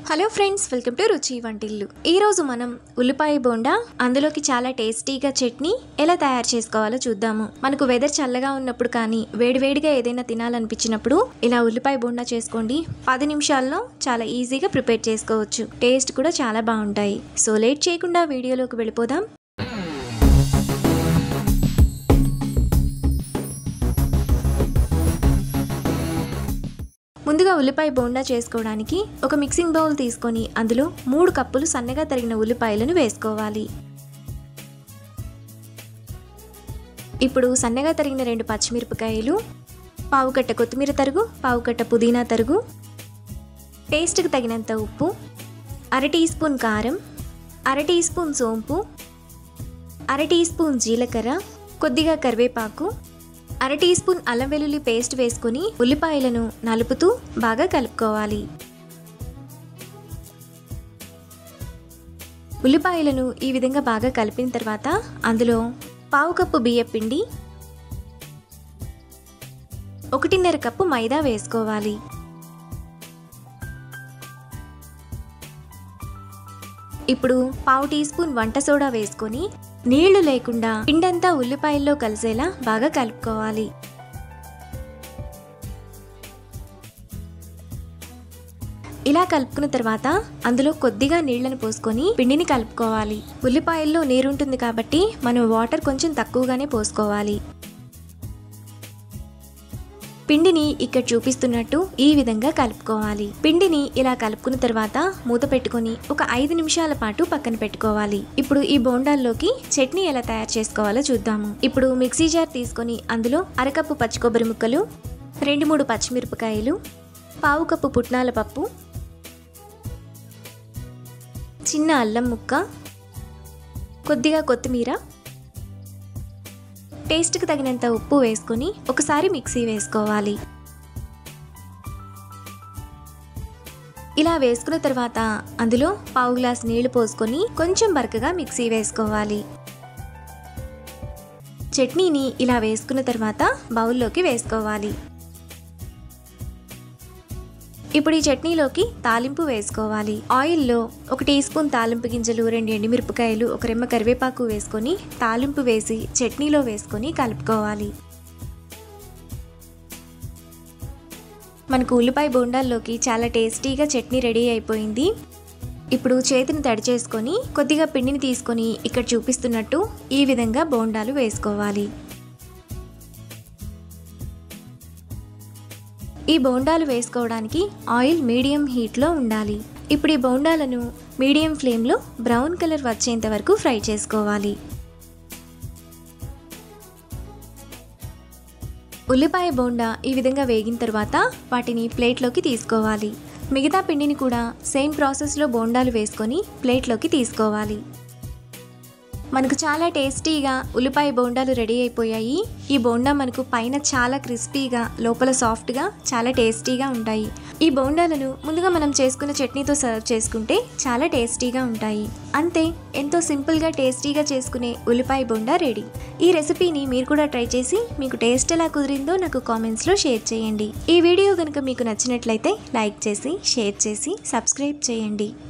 Hello friends, welcome to రుచి వంటిల్లు. ఈ రోజు మనం ఉల్లిపాయ బోండా అందులోకి చాలా టేస్టీగా చట్నీ ఎలా తయారు చేసుకోవాలో చూద్దాము. మనకు వెదర్ చల్లగా ఉన్నప్పుడు కానీ వేడివేడిగా ఏదైనా తినాలనిపించినప్పుడు ఇలా ఉల్లిపాయ బోండా చేసుకోండి. 10 నిమిషాల్లో చాలా ఈజీగా ప్రిపేర్ చేసుకోవచ్చు. టేస్ట్ కూడా చాలా బాగుంటాయి. సో లేట్ చేయకుండా వీడియోలోకి వెళ్ళిపోదాం. ముందుగా ఉల్లిపాయ బోండా చేసుకోవడానికి ఒక మిక్సింగ్ బౌల్ తీసుకొని అందులో 3 కప్పులు సన్నగా తరిగిన ఉల్లిపాయలను వేసుకోవాలి. ఇప్పుడు సన్నగా తరిగిన 2 పచ్చిమిరపకాయలు, పావు కట్ట కొత్తిమీర తరుగు, పావు కట్ట పుదీనా తరుగు, టేస్ట్కి తగినంత ఉప్పు, 1/2 టీ స్పూన్ కారం, 1/2 టీ స్పూన్ సోంపు, 1/2 టీ స్పూన్ జీలకర్ర, కొద్దిగా కరివేపాకు, 1/2 టీ స్పూన్ అల్లం వెల్లుల్లి పేస్ట్ వేసుకుని ఉల్లిపాయలను నలుపుతూ బాగా కలుపుకోవాలి. ఉల్లిపాయలను ఈ విధంగా బాగా కలిపిన తర్వాత అందులో పావు కప్పు బియ్యం పిండి, 1.5 కప్పు మైదా వేసుకోవాలి. ఇప్పుడు పావు టీ స్పూన్ వంట సోడా వేసుకొని నీళ్లు లేకుండా పిండంతా ఉల్లిపాయల్లో కలిసేలా బాగా కలుపుకోవాలి. ఇలా కలుపుకున్న తర్వాత అందులో కొద్దిగా నీళ్లను పోసుకొని పిండిని కలుపుకోవాలి. ఉల్లిపాయల్లో నీరు ఉంటుంది కాబట్టి మనం వాటర్ కొంచెం తక్కువగానే పోసుకోవాలి. పిండిని ఇక్కడ చూపిస్తున్నట్టు ఈ విధంగా కలుపుకోవాలి. పిండిని ఇలా కలుపుకున్న తర్వాత మూత పెట్టుకొని ఒక 5 నిమిషాల పాటు పక్కన పెట్టుకోవాలి. ఇప్పుడు ఈ బోండాల్లోకి చట్నీ ఎలా తయారు చేసుకోవాలో చూద్దాము. ఇప్పుడు మిక్సీ జార్ తీసుకొని అందులో 1/2 కప్పు పచ్చి కొబ్బరి ముక్కలు, 2-3 పచ్చిమిరపకాయలు, పావు కప్పు పుట్నాల పప్పు, చిన్న అల్లం ముక్క, కొద్దిగా కొత్తిమీర, టేస్ట్కి తగినంత ఉప్పు వేసుకొని ఒకసారి మిక్సీ వేసుకోవాలి. ఇలా వేసుకున్న తర్వాత అందులో పావు గ్లాస్ నీళ్లు పోసుకొని కొంచెం బరకగా మిక్సీ వేసుకోవాలి. చట్నీని ఇలా వేసుకున్న తర్వాత బౌల్లోకి వేసుకోవాలి. ఇప్పుడు ఈ చట్నీలోకి తాలింపు వేసుకోవాలి. ఆయిల్లో 1 టీ స్పూన్ తాలింపు గింజలు, 2 ఎండుమిరపకాయలు, 1 రెమ్మ కరివేపాకు వేసుకొని తాలింపు వేసి చట్నీలో వేసుకొని కలుపుకోవాలి. మనకు ఉల్లిపాయ బోండాల్లోకి చాలా టేస్టీగా చట్నీ రెడీ అయిపోయింది. ఇప్పుడు చేతిని తడి చేసుకొని కొద్దిగా పిండిని తీసుకొని ఇక్కడ చూపిస్తున్నట్టు ఈ విధంగా బోండాలు వేసుకోవాలి. ఈ బోండాలు వేసుకోవడానికి ఆయిల్ మీడియం హీట్లో ఉండాలి. ఇప్పుడు ఈ బోండాలను మీడియం ఫ్లేమ్లో బ్రౌన్ కలర్ వచ్చేంత వరకు ఫ్రై చేసుకోవాలి. ఉల్లిపాయ బోండా ఈ విధంగా వేగిన తర్వాత వాటిని ప్లేట్లోకి తీసుకోవాలి. మిగతా పిండిని కూడా సేమ్ ప్రాసెస్లో బోండాలు వేసుకొని ప్లేట్లోకి తీసుకోవాలి. మనకు చాలా టేస్టీగా ఉల్లిపాయ బోండాలు రెడీ అయిపోయాయి. ఈ బోండా మనకు పైన చాలా క్రిస్పీగా, లోపల సాఫ్ట్గా, చాలా టేస్టీగా ఉంటాయి. ఈ బోండాలను ముందుగా మనం చేసుకున్న చట్నీతో సర్వ్ చేసుకుంటే చాలా టేస్టీగా ఉంటాయి. అంతే, ఎంతో సింపుల్గా టేస్టీగా చేసుకునే ఉల్లిపాయ బోండా రెడీ. ఈ రెసిపీని మీరు కూడా ట్రై చేసి మీకు టేస్ట్ ఎలా కుదిరిందో నాకు కామెంట్స్లో షేర్ చేయండి. ఈ వీడియో కనుక మీకు నచ్చినట్లయితే లైక్ చేసి, షేర్ చేసి, సబ్స్క్రైబ్ చేయండి.